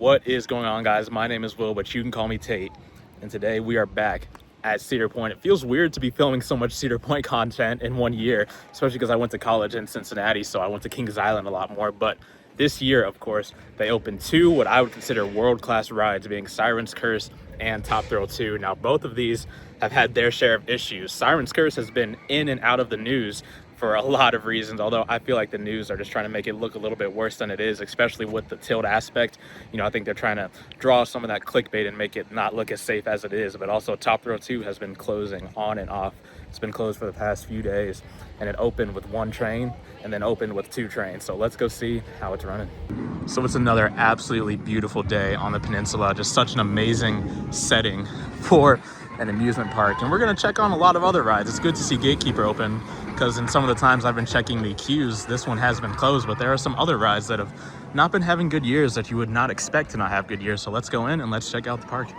What is going on, guys? My name is Will, but you can call me Tate. And today we are back at Cedar Point. It feels weird to be filming so much Cedar Point content in 1 year, especially because I went to college in Cincinnati, so I went to Kings Island a lot more. But this year, of course, they opened two what I would consider world-class rides, being Siren's Curse and Top Thrill 2. Now, both of these have had their share of issues. Siren's Curse has been in and out of the news for a lot of reasons, although I feel like the news are just trying to make it look a little bit worse than it is, especially with the tilt aspect. You know, I think they're trying to draw some of that clickbait and make it not look as safe as it is. But also Top Thrill 2 has been closing on and off. It's been closed for the past few days, and it opened with one train and then opened with two trains. So let's go see how it's running. So it's another absolutely beautiful day on the peninsula. Just such an amazing setting for an amusement park. And we're gonna check on a lot of other rides. It's good to see Gatekeeper open, because in some of the times I've been checking the queues, this one has been closed, but there are some other rides that have not been having good years that you would not expect to not have good years. So let's go in and let's check out the park.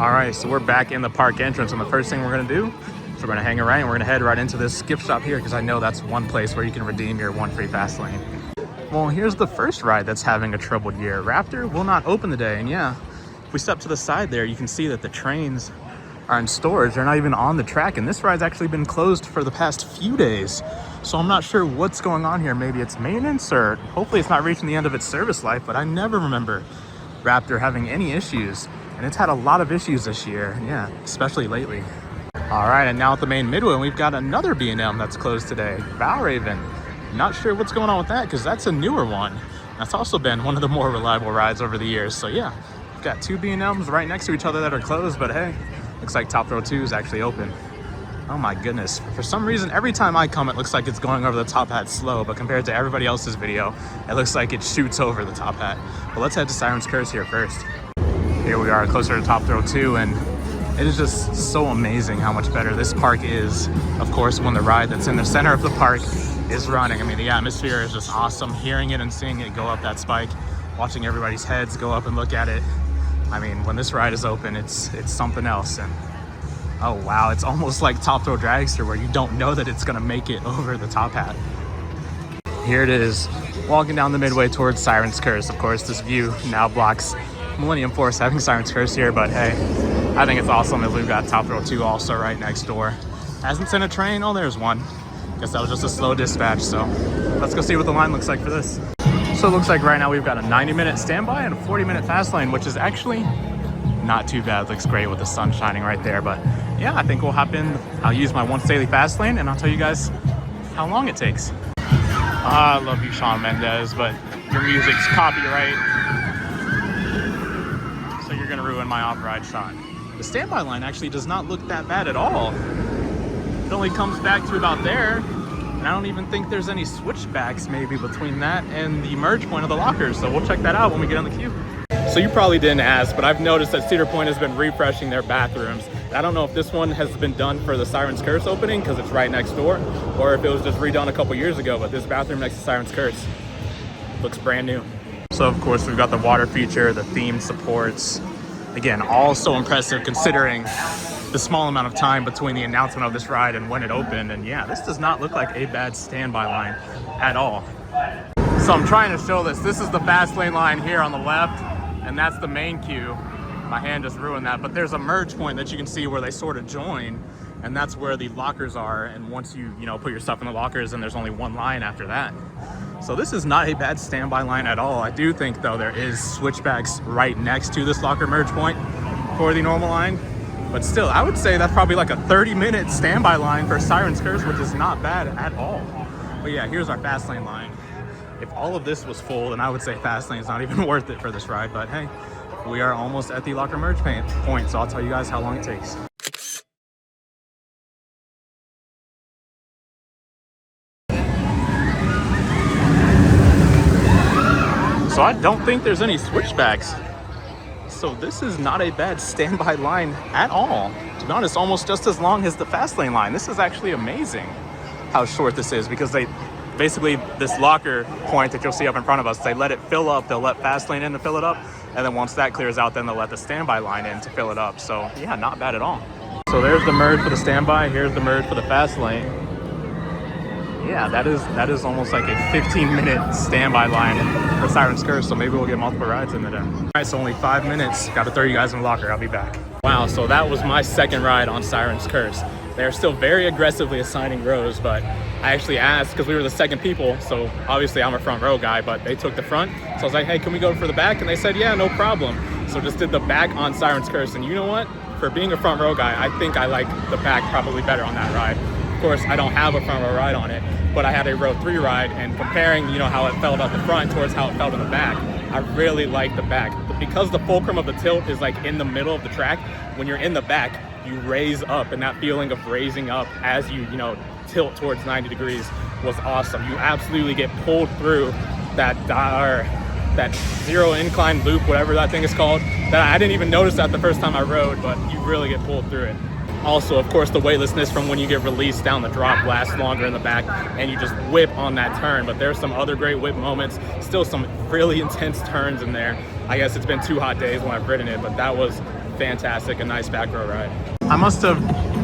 All right, so we're back in the park entrance, and the first thing we're gonna do is we're gonna hang around and we're gonna head right into this gift shop here, because I know that's one place where you can redeem your one free fast lane. Well, here's the first ride that's having a troubled year. Raptor will not open today, and yeah, if we step to the side there, you can see that the trains are in storage. They're not even on the track, and this ride's actually been closed for the past few days. So I'm not sure what's going on here. Maybe it's maintenance, or hopefully it's not reaching the end of its service life, but I never remember Raptor having any issues, and it's had a lot of issues this year, yeah, especially lately. All right, and now at the main midway, we've got another B&M that's closed today, Valraven. Not sure what's going on with that, because that's a newer one. That's also been one of the more reliable rides over the years. So yeah, we've got two B&Ms right next to each other that are closed, but hey, looks like Top Thrill 2 is actually open. Oh my goodness. For some reason, every time I come, it looks like it's going over the top hat slow, but compared to everybody else's video, it looks like it shoots over the top hat. But let's head to Siren's Curse here first. Here we are closer to Top Thrill 2, and it is just so amazing how much better this park is, of course, when the ride that's in the center of the park is running. I mean, the atmosphere is just awesome. Hearing it and seeing it go up that spike, watching everybody's heads go up and look at it. I mean, when this ride is open, it's something else. And oh wow, it's almost like Top Thrill Dragster, where you don't know that it's gonna make it over the top hat. Here it is, walking down the midway towards Siren's Curse. Of course, this view now blocks Millennium Force having Siren's Curse here, but hey, I think it's awesome that we've got Top Thrill 2 also right next door. Hasn't sent a train? Oh, there's one. Guess that was just a slow dispatch, so let's go see what the line looks like for this. So it looks like right now we've got a 90-minute standby and a 40-minute fast lane, which is actually not too bad. It looks great with the sun shining right there, but yeah, I think we'll hop in. I'll use my once daily fast lane, and I'll tell you guys how long it takes. I love you, Shawn Mendes, but your music's copyright, so you're gonna ruin my off-ride shot. The standby line actually does not look that bad at all. It only comes back to about there, and I don't even think there's any switchbacks maybe between that and the merge point of the lockers, so we'll check that out when we get on the queue. So you probably didn't ask, but I've noticed that Cedar Point has been refreshing their bathrooms. I don't know if this one has been done for the Siren's Curse opening because it's right next door, or if it was just redone a couple years ago, but this bathroom next to Siren's Curse looks brand new. So of course we've got the water feature, the themed supports. Again, all so impressive considering the small amount of time between the announcement of this ride and when it opened. And yeah, this does not look like a bad standby line at all. So I'm trying to show this. This is the fast lane line here on the left, and that's the main queue. My hand just ruined that, but there's a merge point that you can see where they sort of join, and that's where the lockers are. And once you put your stuff in the lockers, and there's only one line after that. So this is not a bad standby line at all. I do think though there is switchbacks right next to this locker merge point for the normal line. But still, I would say that's probably like a 30-minute standby line for Siren's Curse, which is not bad at all. But yeah, here's our fast lane line. If all of this was full, then I would say fast lane is not even worth it for this ride. But hey, we are almost at the locker merge point, so I'll tell you guys how long it takes. So I don't think there's any switchbacks. So this is not a bad standby line at all. To be honest, almost just as long as the fast lane line. This is actually amazing how short this is, because they basically, this locker point that you'll see up in front of us, they let it fill up. They'll let fast lane in to fill it up, and then once that clears out, then they'll let the standby line in to fill it up. So yeah, not bad at all. So there's the merge for the standby. Here's the merge for the fast lane. Yeah, yeah, that is almost like a 15-minute standby line for Siren's Curse, so maybe we'll get multiple rides in the day. All right, so only 5 minutes. Got to throw you guys in the locker. I'll be back. Wow, so that was my second ride on Siren's Curse. They're still very aggressively assigning rows, but I actually asked because we were the second people, so obviously I'm a front row guy, but they took the front. So I was like, hey, can we go for the back? And they said, yeah, no problem. So just did the back on Siren's Curse, and you know what? For being a front row guy, I think I like the back probably better on that ride. Of course, I don't have a front row ride on it, but I had a row 3 ride, and comparing, you know, how it felt at the front towards how it felt in the back, I really like the back. Because the fulcrum of the tilt is like in the middle of the track, when you're in the back, you raise up, and that feeling of raising up as you tilt towards 90 degrees was awesome. You absolutely get pulled through that zero incline loop, whatever that thing is called, that I didn't even notice that the first time I rode, but you really get pulled through it. Also, of course, the weightlessness from when you get released down the drop lasts longer in the back, and you just whip on that turn. But there's some other great whip moments, still some really intense turns in there. I guess it's been 2 hot days when I've ridden it, but that was fantastic, a nice back row ride. I must have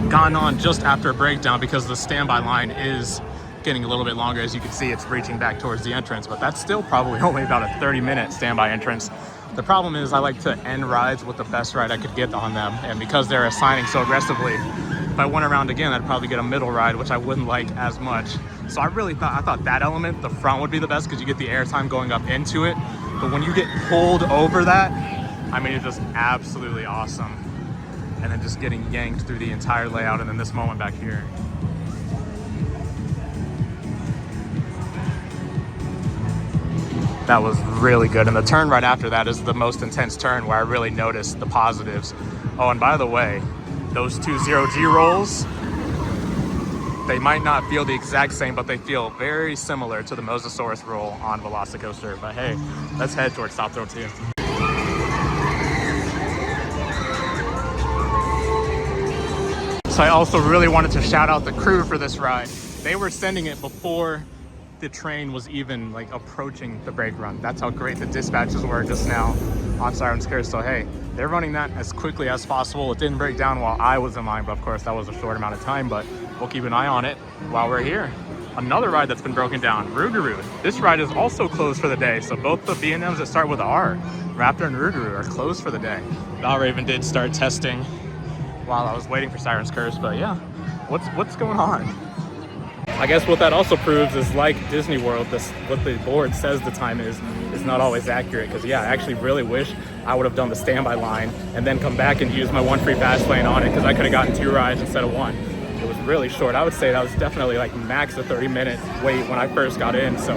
gone on just after a breakdown because the standby line is getting a little bit longer. As you can see, it's reaching back towards the entrance, but that's still probably only about a 30-minute standby entrance. The problem is I like to end rides with the best ride I could get on them, and because they're assigning so aggressively, if I went around again, I'd probably get a middle ride, which I wouldn't like as much. So I thought that element, the front, would be the best because you get the airtime going up into it. But when you get pulled over that, I mean, it's just absolutely awesome. And then just getting yanked through the entire layout, and then this moment back here. That was really good. And the turn right after that is the most intense turn where I really noticed the positives. Oh, and by the way, those 2 0G rolls, they might not feel the exact same, but they feel very similar to the Mosasaurus roll on Velocicoaster. But hey, let's head towards Top Throw 2. So I also really wanted to shout out the crew for this ride. They were sending it before the train was even like approaching the brake run. That's how great the dispatches were just now on Siren's Curse. So hey, they're running that as quickly as possible. It didn't break down while I was in line, but of course that was a short amount of time, but we'll keep an eye on it while we're here. Another ride that's been broken down, Rougarou. This ride is also closed for the day. So both the B&Ms that start with R, Raptor and Rougarou, are closed for the day. Valraven did start testing while I was waiting for Siren's Curse, but yeah, what's going on? I guess what that also proves is, like Disney World, what the board says the time is not always accurate. Because yeah, I actually really wish I would have done the standby line and then come back and use my 1 free fast lane on it, because I could have gotten 2 rides instead of 1. It was really short. I would say that was definitely like max a 30-minute wait when I first got in. So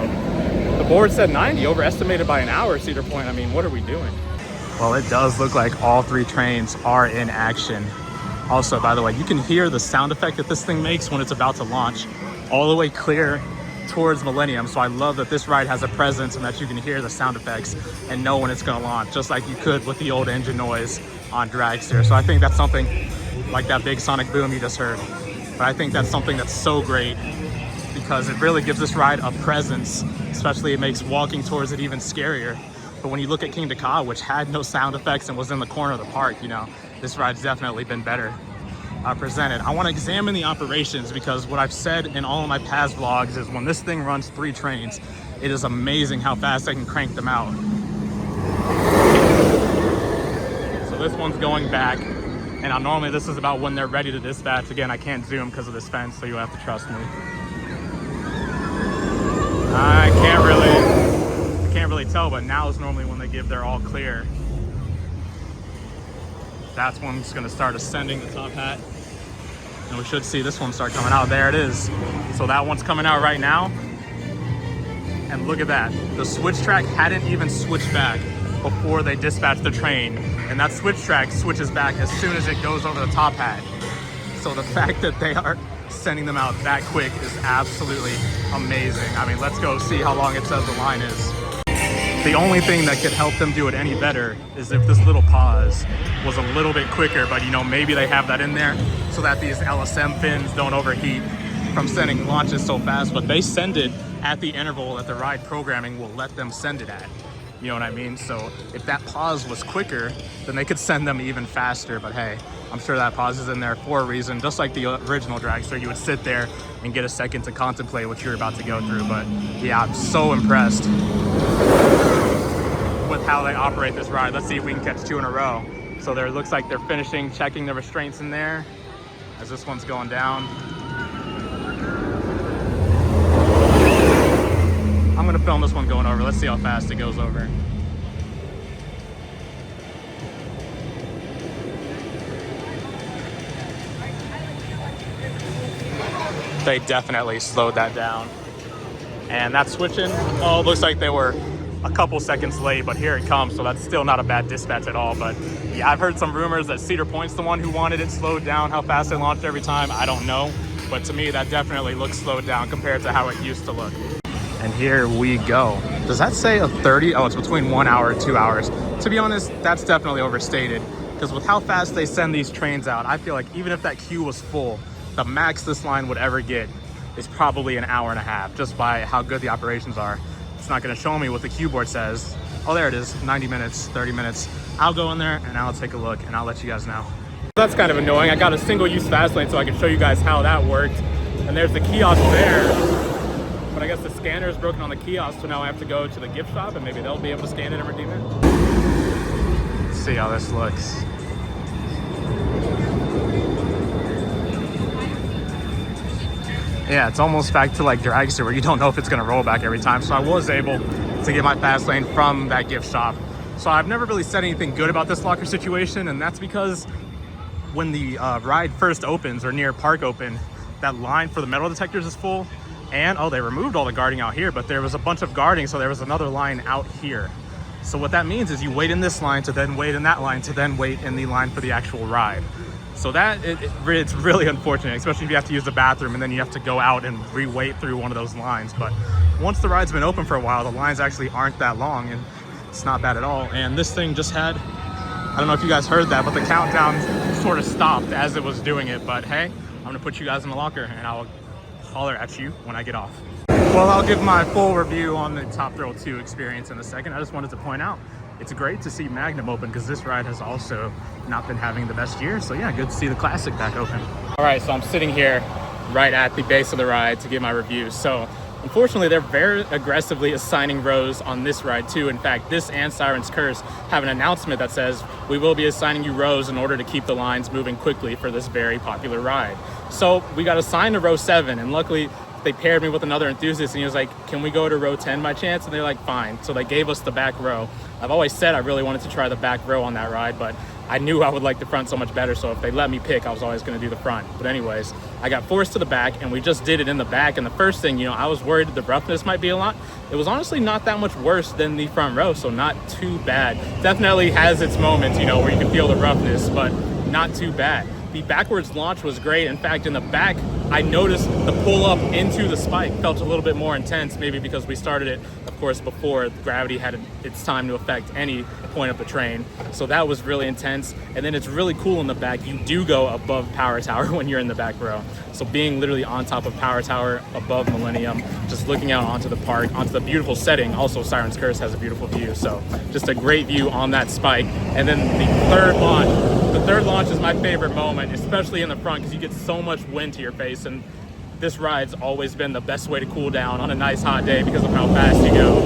the board said 90, overestimated by an hour, Cedar Point. I mean, what are we doing? Well, it does look like all 3 trains are in action. Also, by the way, you can hear the sound effect that this thing makes when it's about to launch all the way clear towards Millennium. So I love that this ride has a presence and that you can hear the sound effects and know when it's going to launch, just like you could with the old engine noise on Dragster. So I think that's something like that big sonic boom you just heard. But I think that's something that's so great because it really gives this ride a presence, especially it makes walking towards it even scarier. But when you look at Kingda Ka, which had no sound effects and was in the corner of the park, this ride's definitely been better presented. I want to examine the operations because what I've said in all of my past vlogs is when this thing runs 3 trains, it is amazing how fast I can crank them out. So this one's going back, and normally this is about when they're ready to dispatch. Again, I can't zoom because of this fence, so you have to trust me. I can't really tell, but now is normally when they give their all clear. That's when it's going to start ascending the top hat. And we should see this one start coming out. There it is. So that one's coming out right now. And look at that. The switch track hadn't even switched back before they dispatched the train. And that switch track switches back as soon as it goes over the top hat. So the fact that they are sending them out that quick is absolutely amazing. I mean, let's go see how long it says the line is. The only thing that could help them do it any better is if this little pause was a little bit quicker, but maybe they have that in there so that these LSM fins don't overheat from sending launches so fast, but they send it at the interval that the ride programming will let them send it at. You know what I mean? So if that pause was quicker, then they could send them even faster. But hey, I'm sure that pause is in there for a reason. Just like the original dragster, you would sit there and get a second to contemplate what you're about to go through. But yeah, I'm so impressed with how they operate this ride. Let's see if we can catch 2 in a row. So there, it looks like they're finishing checking the restraints in there as this one's going down. I'm gonna film this one going over. Let's see how fast it goes over. They definitely slowed that down. And that switching, oh, it looks like they were a couple seconds late, but here it comes. So that's still not a bad dispatch at all. But yeah, I've heard some rumors that Cedar Point's the one who wanted it slowed down. How fast they launched every time, I don't know. But to me, that definitely looks slowed down compared to how it used to look. And here we go. Does that say a 30? Oh, it's between 1 hour and 2 hours. To be honest, that's definitely overstated, because with how fast they send these trains out, I feel like even if that queue was full, the max this line would ever get is probably an hour and a half, just by how good the operations are. It's not gonna show me what the queue board says. Oh, there it is, 90 minutes, 30 minutes. I'll go in there and I'll take a look and I'll let you guys know. That's kind of annoying. I got a single-use fast lane so I can show you guys how that worked. And there's the kiosk there. But I guess the scanner is broken on the kiosk, so now I have to go to the gift shop and maybe they'll be able to scan it and redeem it. Let's see how this looks. Yeah, it's almost back to like dragster where you don't know if it's gonna roll back every time. So I was able to get my fast lane from that gift shop. So I've never really said anything good about this locker situation, and that's because when the ride first opens or near park open, that line for the metal detectors is full. And oh, they removed all the guarding out here, but there was a bunch of guarding, so there was another line out here. So what that means is you wait in this line to then wait in that line to then wait in the line for the actual ride. So that it's really unfortunate, especially if you have to use the bathroom and then you have to go out and re-wait through one of those lines. But once the ride's been open for a while, the lines actually aren't that long and it's not bad at all. And this thing just had, I don't know if you guys heard that, but the countdown sort of stopped as it was doing it. But hey, I'm gonna put you guys in the locker and I'll holler at you when I get off. Well, I'll give my full review on the Top Thrill 2 experience in a second. I just wanted to point out, it's great to see Magnum open because this ride has also not been having the best year. So yeah, good to see the Classic back open. All right, so I'm sitting here right at the base of the ride to give my review. So unfortunately, they're very aggressively assigning rows on this ride too. In fact, this and Siren's Curse have an announcement that says, we will be assigning you rows in order to keep the lines moving quickly for this very popular ride. So we got assigned to row 7, and luckily they paired me with another enthusiast, and he was like, can we go to row 10 by chance? And they're like, fine. So they gave us the back row. I've always said I really wanted to try the back row on that ride, but I knew I would like the front so much better, so if they let me pick, I was always going to do the front. But anyways, I got forced to the back, and we just did it in the back. And the first thing, you know, I was worried the roughness might be a lot. It was honestly not that much worse than the front row, so not too bad. Definitely has its moments, you know, where you can feel the roughness, but not too bad. The backwards launch was great. In fact, in the back, I noticed the pull up into the spike felt a little bit more intense, maybe because we started it, of course, before gravity had its time to affect any point of the train. So that was really intense. And then it's really cool in the back. You do go above Power Tower when you're in the back row. So being literally on top of Power Tower, above Millennium, just looking out onto the park, onto the beautiful setting. Also, Siren's Curse has a beautiful view. So just a great view on that spike. And then the third launch. The third launch is my favorite moment, especially in the front, because you get so much wind to your face. And this ride's always been the best way to cool down on a nice hot day because of how fast you go.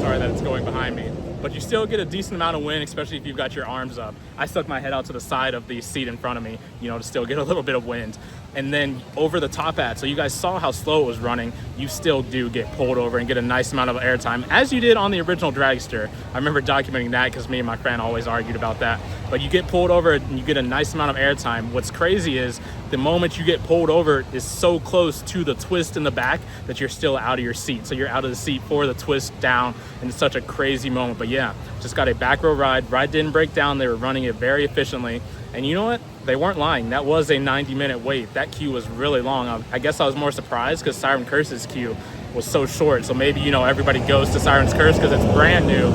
Sorry that it's going behind me. But you still get a decent amount of wind, especially if you've got your arms up. I stuck my head out to the side of the seat in front of me, you know, to still get a little bit of wind. And then over the top hat, so you guys saw how slow it was running, you still do get pulled over and get a nice amount of airtime, as you did on the original dragster. I remember documenting that because me and my friend always argued about that. But you get pulled over and you get a nice amount of airtime. What's crazy is the moment you get pulled over is so close to the twist in the back that you're still out of your seat. So you're out of the seat for the twist down, and it's such a crazy moment. But yeah, just got a back row ride. Ride didn't break down. They were running it very efficiently. And you know what? They weren't lying. That was a 90-minute wait. That queue was really long. I guess I was more surprised because Siren Curse's queue was so short. So maybe, you know, everybody goes to Siren's Curse because it's brand new.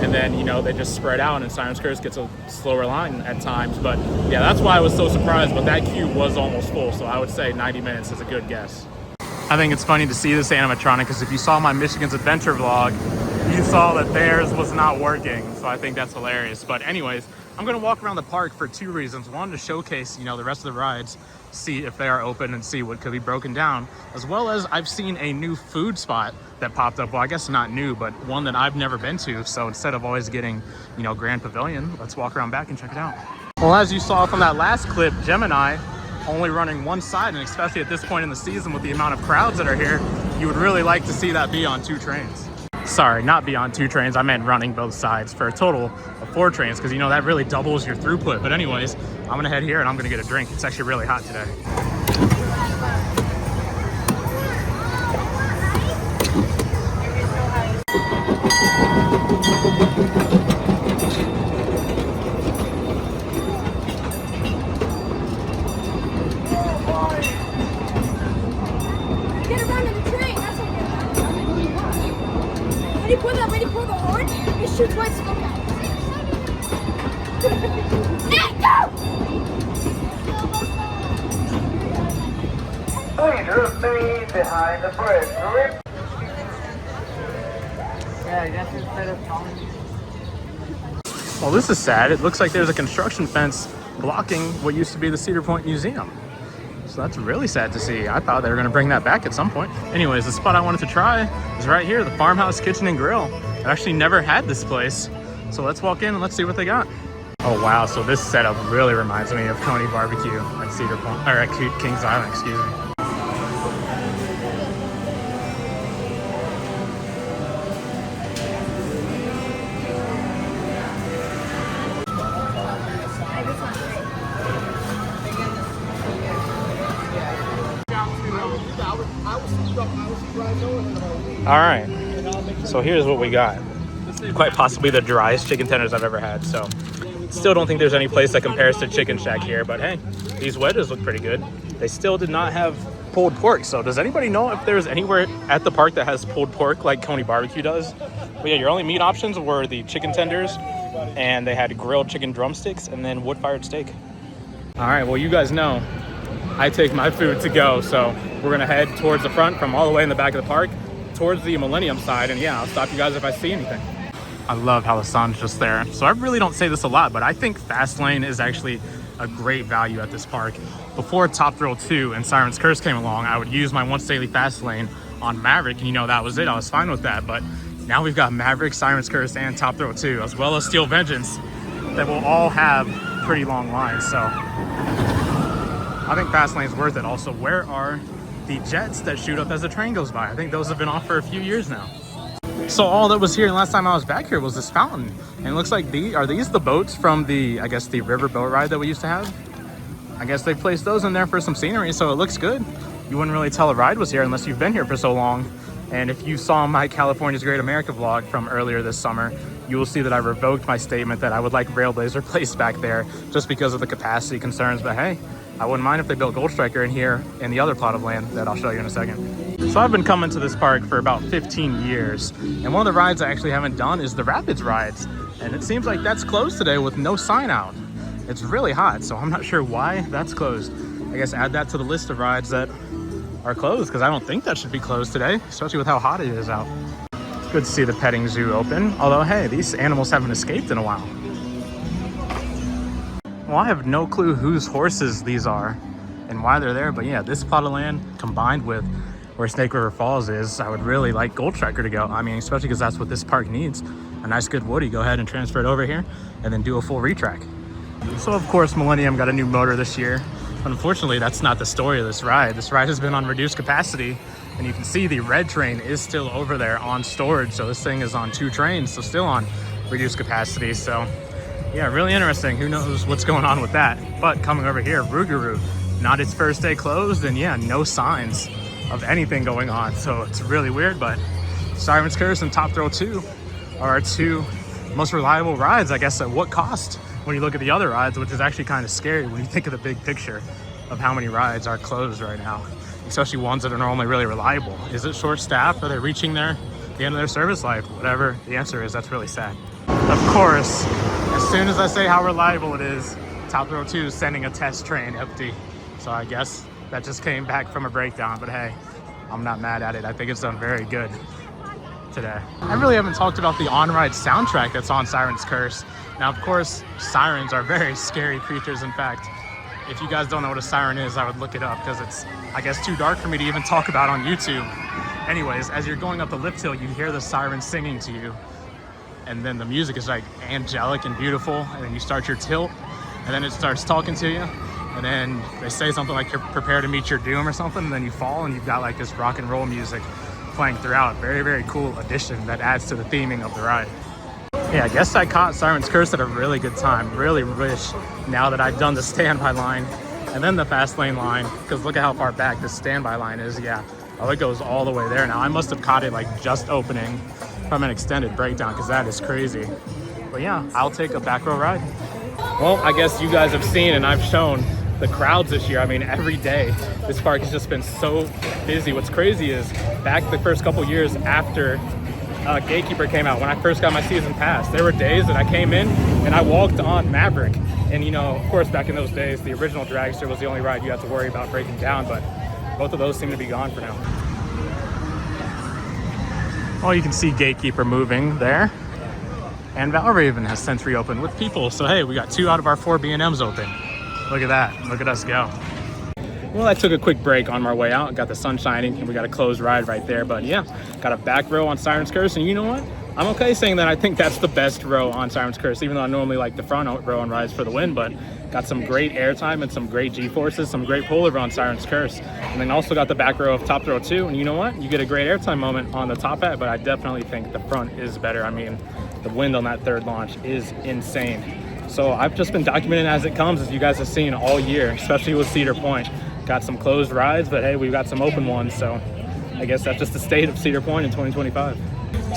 And then, you know, they just spread out and Siren's Curse gets a slower line at times. But yeah, that's why I was so surprised. But that queue was almost full. So I would say 90 minutes is a good guess. I think it's funny to see this animatronic because if you saw my Michigan's Adventure vlog, you saw that theirs was not working. So I think that's hilarious. But anyways, I'm gonna walk around the park for two reasons. One, to showcase, you know, the rest of the rides, see if they are open and see what could be broken down, as well as I've seen a new food spot that popped up. Well, I guess not new, but one that I've never been to. So instead of always getting, you know, Grand Pavilion, let's walk around back and check it out. Well, as you saw from that last clip, Gemini only running one side, and especially at this point in the season with the amount of crowds that are here, you would really like to see that be on 2 trains. Sorry, not be on 2 trains. I meant running both sides for a total of 4 trains, because you know that really doubles your throughput. But anyways, I'm gonna head here and I'm gonna get a drink. It's actually really hot today. Get around in the train. That's what when you pull the horn, it shoots white smoke out. Hey, go! Please remain behind the bridge. Yeah, I guess instead of calling you. Well, this is sad. It looks like there's a construction fence blocking what used to be the Cedar Point Museum. So that's really sad to see. I thought they were gonna bring that back at some point. Anyways, the spot I wanted to try is right here, the Farmhouse Kitchen and Grill. I've actually never had this place. So let's walk in and let's see what they got. Oh wow, so this setup really reminds me of Coney Barbecue at Cedar Point, or at Kings Island, excuse me. All right, so here's what we got. Quite possibly the driest chicken tenders I've ever had. So still don't think there's any place that compares to Chicken Shack here, but hey, these wedges look pretty good. They still did not have pulled pork. So does anybody know if there's anywhere at the park that has pulled pork like Coney Barbecue does? But yeah, your only meat options were the chicken tenders, and they had grilled chicken drumsticks and then wood-fired steak. All right, well, you guys know I take my food to go, so we're gonna head towards the front from all the way in the back of the park towards the Millennium side, and yeah, I'll stop you guys if I see anything. I love how the sun's just there. So I really don't say this a lot, but I think Fast Lane is actually a great value at this park. Before Top Thrill 2 and Siren's Curse came along, I would use my once daily Fast Lane on Maverick, and you know, that was it. I was fine with that, but now we've got Maverick, Siren's Curse, and Top Thrill 2, as well as Steel Vengeance, that will all have pretty long lines. So I think Fast Lane's worth it. Also, where are the jets that shoot up as the train goes by? I think those have been off for a few years now. So all that was here last time I was back here was this fountain. And it looks like are these the boats from the, I guess, the river boat ride that we used to have? I guess they placed those in there for some scenery, so it looks good. You wouldn't really tell a ride was here unless you've been here for so long. And if you saw my California's Great America vlog from earlier this summer, you will see that I revoked my statement that I would like Railblazer placed back there just because of the capacity concerns. But hey, I wouldn't mind if they built Gold Striker in here in the other plot of land that I'll show you in a second. So I've been coming to this park for about 15 years. And one of the rides I actually haven't done is the Rapids rides. And it seems like that's closed today with no sign out. It's really hot, so I'm not sure why that's closed. I guess add that to the list of rides that are closed, because I don't think that should be closed today, especially with how hot it is out. It's good to see the petting zoo open. Although, hey, these animals haven't escaped in a while. Well, I have no clue whose horses these are and why they're there, but yeah, this plot of land combined with where Snake River Falls is, I would really like Gold Striker to go. I mean, especially because that's what this park needs. A nice good woody, go ahead and transfer it over here and then do a full retrack. So of course, Millennium got a new motor this year. Unfortunately, that's not the story of this ride. This ride has been on reduced capacity, and you can see the red train is still over there on storage. So this thing is on 2 trains, so still on reduced capacity. So yeah, really interesting. Who knows what's going on with that? But coming over here, Rougarou, not its first day closed, and yeah, no signs of anything going on. So it's really weird, but Siren's Curse and Top Thrill 2 are our 2 most reliable rides, I guess, at what cost? When you look at the other rides, which is actually kind of scary when you think of the big picture of how many rides are closed right now, especially ones that are normally really reliable. Is it short staffed? Are they reaching the end of their service life? Whatever the answer is, that's really sad. Of course, as soon as I say how reliable it is, Top Thrill 2 is sending a test train empty. So I guess that just came back from a breakdown, but hey, I'm not mad at it. I think it's done very good. today. I really haven't talked about the on-ride soundtrack that's on Siren's Curse. Now, of course, sirens are very scary creatures. In fact, if you guys don't know what a siren is, I would look it up because it's, I guess, too dark for me to even talk about on YouTube. Anyways, as you're going up the lift hill, you hear the siren singing to you. And then the music is like angelic and beautiful. And then you start your tilt and then it starts talking to you. And then they say something like you're prepared to meet your doom or something. And then you fall and you've got like this rock and roll music playing throughout. Very, very cool addition that adds to the theming of the ride. Yeah, I guess I caught Siren's Curse at a really good time. Really wish now that I'd done the standby line and then the fast lane line, because look at how far back this standby line is. Yeah, oh, it goes all the way there now. I must have caught it like just opening from an extended breakdown, because that is crazy. But yeah, I'll take a back row ride. Well, I guess you guys have seen and I've shown the crowds this year. I mean, every day this park has just been so busy. What's crazy is back the first couple years after Gatekeeper came out, when I first got my season pass, there were days that I came in and I walked on Maverick. And you know, of course, back in those days, the original Dragster was the only ride you had to worry about breaking down, but both of those seem to be gone for now. Well, you can see Gatekeeper moving there. And Valraven has since reopened with people. So hey, we got 2 out of our 4 B&Ms open. Look at that, look at us go. Well, I took a quick break on my way out, got the sun shining, and we got a closed ride right there. But yeah, got a back row on Siren's Curse, and you know what? I'm okay saying that I think that's the best row on Siren's Curse, even though I normally like the front row on rides for the win, but got some great airtime and some great G-forces, some great pullover on Siren's Curse. And then also got the back row of Top Throw too, and you know what? You get a great airtime moment on the top hat, but I definitely think the front is better. I mean, the wind on that third launch is insane. So I've just been documenting as it comes, as you guys have seen all year, especially with Cedar Point. Got some closed rides, but hey, we've got some open ones. So I guess that's just the state of Cedar Point in 2025.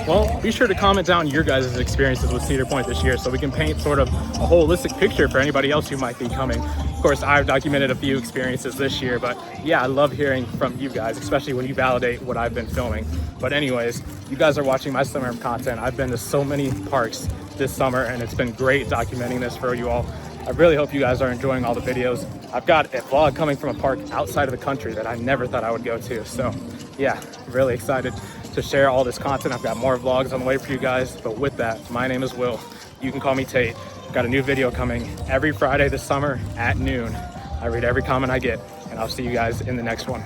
Well, be sure to comment down your guys' experiences with Cedar Point this year so we can paint sort of a holistic picture for anybody else who might be coming. Of course, I've documented a few experiences this year, but yeah, I love hearing from you guys, especially when you validate what I've been filming. But anyways, you guys are watching my summer of content. I've been to so many parks this summer and it's been great documenting this for you all. I really hope you guys are enjoying all the videos. I've got a vlog coming from a park outside of the country that I never thought I would go to. So yeah, really excited to share all this content. I've got more vlogs on the way for you guys. But with that, my name is Will. You can call me Tate. Got a new video coming every Friday this summer at noon. I read every comment I get, and I'll see you guys in the next one.